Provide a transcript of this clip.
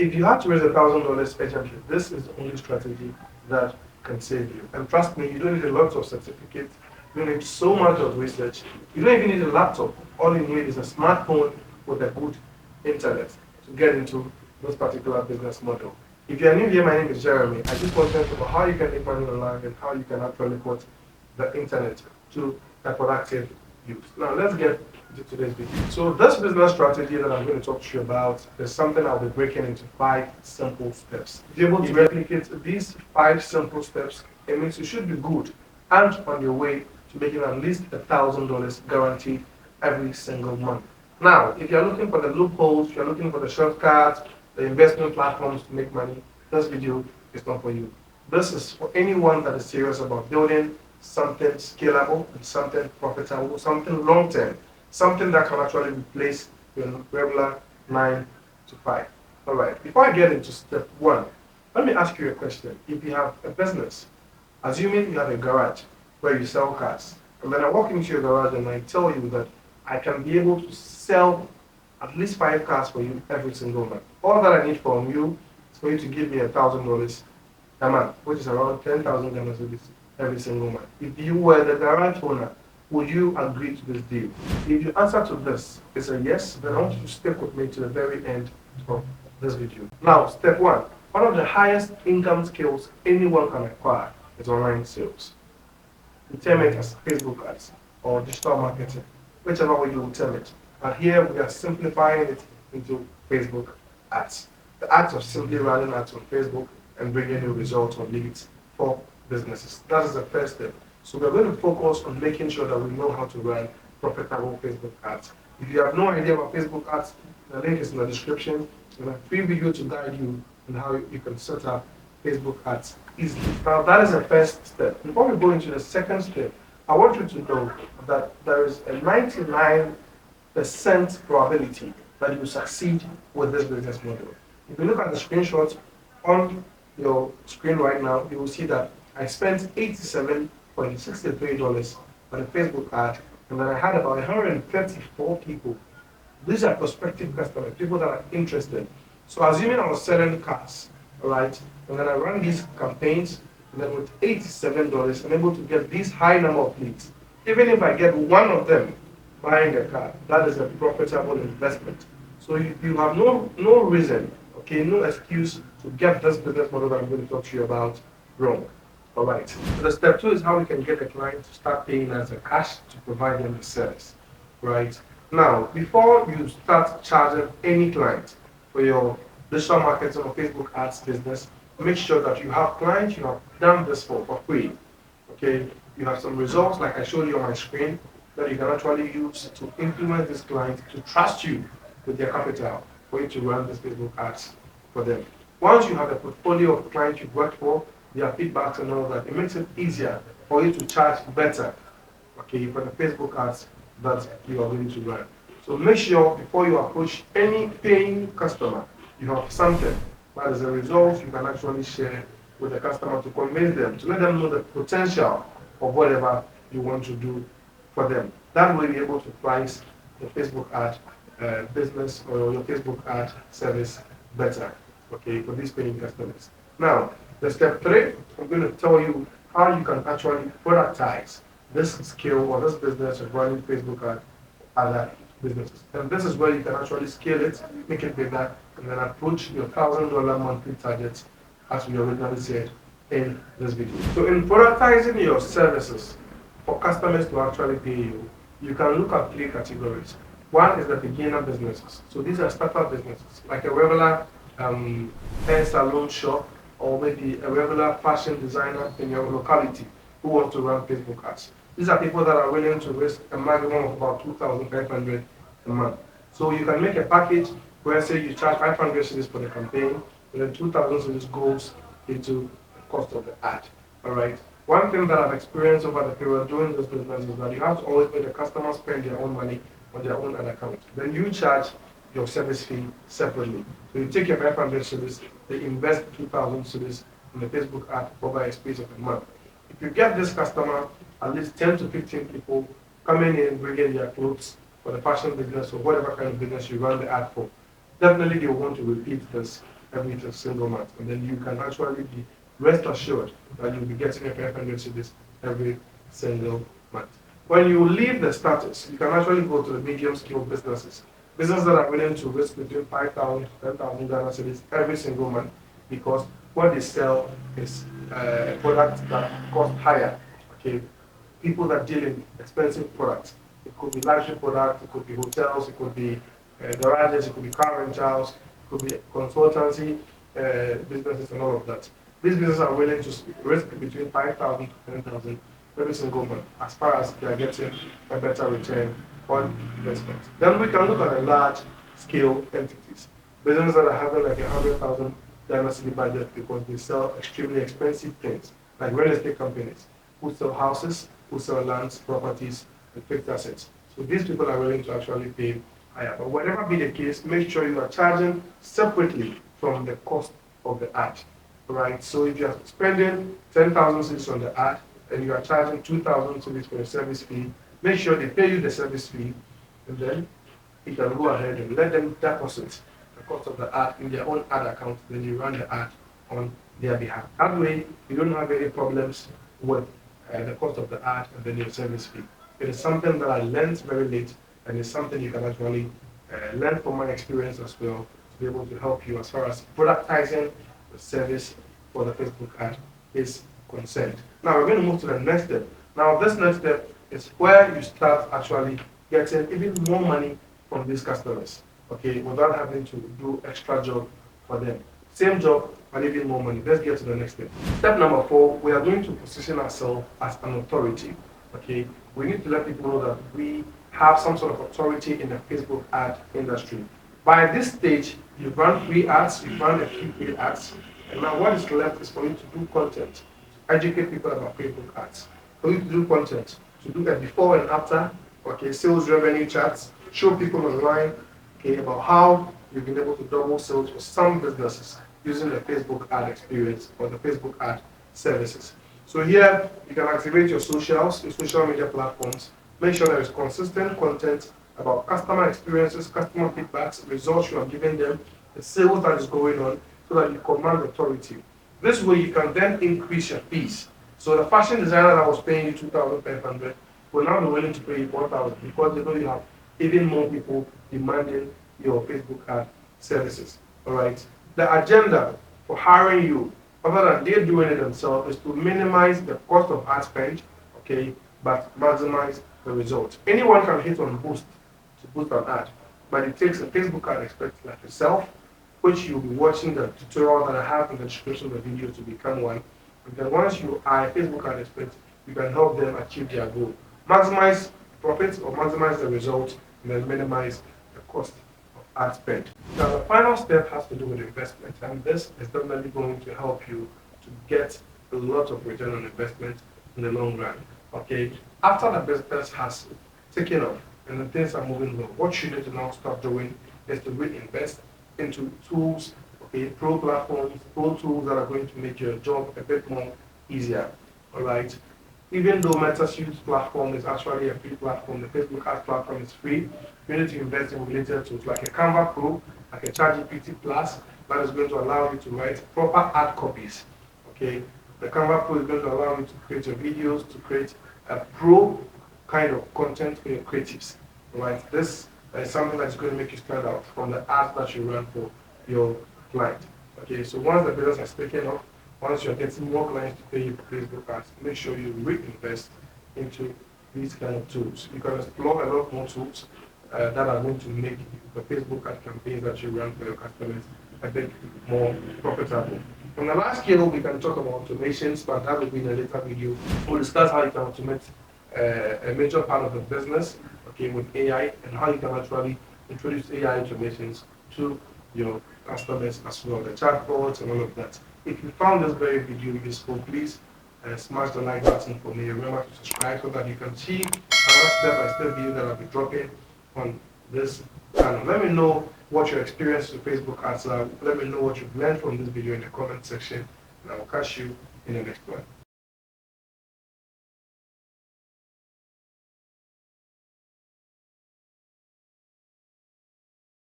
if you have to raise $1,000 urgently, this is the only strategy that can save you. And trust me, you don't need a lot of certificates. You don't need so much of research. You don't even need a laptop. All you need is a smartphone with a good internet to get into this particular business model. If you are new here, my name is Jeremy. I just want to talk about how you can make money online and how you can actually put the internet to a productive use. Now let's get into today's video. So this business strategy that I'm going to talk to you about is something I'll be breaking into 5 simple steps. If you're able to replicate these 5 simple steps, it means you should be good and on your way to making at least $1,000 guaranteed every single month. Now, if you're looking for the loopholes, if you're looking for the shortcuts, the investment platforms to make money, this video is not for you. This is for anyone that is serious about building something scalable and something profitable, something long-term, something that can actually replace your regular 9 to 5. All right, before I get into step 1, let me ask you a question. If you have a business, assuming you have a garage where you sell cars, and then I walk into your garage and I tell you that I can be able to sell at least 5 cars for you every single month. All that I need from you is for you to give me $1,000 a month, which is around 10,000 Ghana cedis every single month. If you were the garage owner, would you agree to this deal? If your answer to this is a yes, then I want you to stick with me to the very end of this video. Now, step 1. One of the highest income skills anyone can acquire is online sales. We term it as Facebook ads or digital marketing, whichever way you will term it. But here we are simplifying it into Facebook ads. The act of simply running ads on Facebook and bringing you results or leads for businesses. That is the first step. So we're going to focus on making sure that we know how to run profitable Facebook ads. If you have no idea about Facebook ads, the link is in the description and a free video to guide you on how you can set up Facebook ads easily. Now that is the first step. Before we go into the second step, I want you to know that there is a 99% probability that you succeed with this business model. If you look at the screenshots on your screen right now, you will see that I spent $87.63 on a Facebook ad, and then I had about 134 people. These are prospective customers, people that are interested. So assuming I was selling cars, all right, and then I ran these campaigns, and then with $87, I'm able to get this high number of leads. Even if I get one of them buying a car, that is a profitable investment. So you have no reason, okay, no excuse to get this business model that I'm going to talk to you about wrong. All right. So the step 2 is how we can get the client to start paying us the cash to provide them the service. Right. Now, before you start charging any client for your digital marketing or Facebook ads business, make sure that you have clients you have done this for free. Okay. You have some results like I showed you on my screen that you can actually use to influence this client to trust you with their capital for you to run this Facebook ads for them. Once you have a portfolio of clients you've worked for, their feedbacks and all that, it makes it easier for you to charge better, okay, for the Facebook ads that you are going to run. So make sure before you approach any paying customer, you have something that as a result you can actually share with the customer to convince them, to let them know the potential of whatever you want to do for them. That way you're able to price the Facebook ad business or your Facebook ad service better, okay, for these paying customers. Now, the step 3, I'm going to tell you how you can actually productize this skill or this business of running Facebook ad other businesses. And this is where you can actually scale it, make it bigger, and then approach your $1,000 monthly target as we originally said in this video. So in productizing your services for customers to actually pay you, you can look at 3 categories. One is the beginner businesses. So these are startup businesses, like a regular hair salon shop, or maybe a regular fashion designer in your locality who wants to run Facebook ads. These are people that are willing to risk a maximum of about 2,500 a month. So you can make a package where, say, you charge 500 cedis for the campaign, and then 2,000 cedis goes into the cost of the ad. All right. One thing that I've experienced over the period doing this business is that you have to always make the customer spend their own money on their own ad account. Then you charge your service fee separately. So you take your 500 cedis, they invest 2,000 cedis in the Facebook ad over a space of a month. If you get this customer, at least 10 to 15 people coming in, bringing their clothes for the fashion business or whatever kind of business you run the ad for, definitely they will want to repeat this every single month. And then you can actually be rest assured that you'll be getting your 500 cedis every single month. When you leave the status, you can actually go to the medium scale businesses. Businesses that are willing to risk between 5,000 to 10,000 Ghana cedis every single month, because what they sell is a product that costs higher. Okay, people that deal in expensive products. It could be luxury products, it could be hotels, it could be garages, it could be car rentals, it could be consultancy businesses and all of that. These businesses are willing to risk between 5,000 to 10,000 every single month as far as they are getting a better return on investment. Then we can look at the large scale entities. Businesses that are having like 100,000 Ghana cedi budget because they sell extremely expensive things, like real estate companies who sell houses, who sell lands, properties, and fixed assets. So these people are willing to actually pay higher. But whatever be the case, make sure you are charging separately from the cost of the ad. Right? So if you are spending 10,000 cedis on the ad and you are charging 2,000 cedis for a service fee, make sure they pay you the service fee, and then you can go ahead and let them deposit the cost of the ad in their own ad account. Then you run the ad on their behalf. That way, you don't have any problems with the cost of the ad and then your service fee. It is something that I learned very late, and it's something you can actually learn from my experience as well to be able to help you as far as productizing the service for the Facebook ad is concerned. Now we're going to move to the next step. Now this next step is where you start actually getting even more money from these customers, okay, without having to do extra job for them. Same job, but even more money. Let's get to the next step. Step number 4, we are going to position ourselves as an authority, okay. We need to let people know that we have some sort of authority in the Facebook ad industry. By this stage, you've run free ads, you've run a few paid ads, and now what is left is for you to do content, to educate people about Facebook ads. For you to do content, to do a before and after, okay, sales revenue charts, show people online, okay, about how you've been able to double sales for some businesses using the Facebook ad experience or the Facebook ad services. So here, you can activate your socials, your social media platforms. Make sure there is consistent content about customer experiences, customer feedbacks, results you are giving them, the sales that is going on, so that you command authority. This way, you can then increase your fees. So the fashion designer that was paying you 2,500 will now be willing to pay you 4,000 because they know you have even more people demanding your Facebook ad services. All right. The agenda for hiring you, other than they're doing it themselves, is to minimize the cost of ad spend, okay, but maximize the results. Anyone can hit on boost to boost an ad, but it takes a Facebook ad expert like yourself, which you'll be watching the tutorial that I have in the description of the video to become one. And then once you are a Facebook ad expert, you can help them achieve their goal. Maximize profits or maximize the results, and then minimize the cost of ad spend. Now the final step has to do with investment, and this is definitely going to help you to get a lot of return on investment in the long run. Okay, after the business has taken off and the things are moving well, what you need to now start doing is to reinvest into tools, okay, pro platforms, pro tools that are going to make your job a bit more easier. All right. Even though misuse platform is actually a free platform, the Facebook ads platform is free. You need to invest in related tools like a Canva Pro, like a ChatGPT Plus, that is going to allow you to write proper ad copies. Okay, the Canva Pro is going to allow you to create your videos, to create a pro kind of content for your creatives. Right, this is something that's going to make you stand out from the ads that you run for your client. Okay, so once the business has taken off, once you're getting more clients to pay you for Facebook ads, make sure you reinvest into these kind of tools. You can explore a lot more tools that are going to make the Facebook ad campaigns that you run for your customers a bit more profitable. On the last scale, we can talk about automations, but that will be in a later video. We'll discuss how you can automate a major part of the business, okay, with AI, and how you can actually introduce AI automations to your customers as well, the chatbots and all of that. If you found this very video useful, please smash the like button for me. Remember to subscribe so that you can see another step-by-step video that I'll be dropping on this channel. Let me know what your experience with Facebook ads are. Let me know what you've learned from this video in the comment section, and I will catch you in the next one.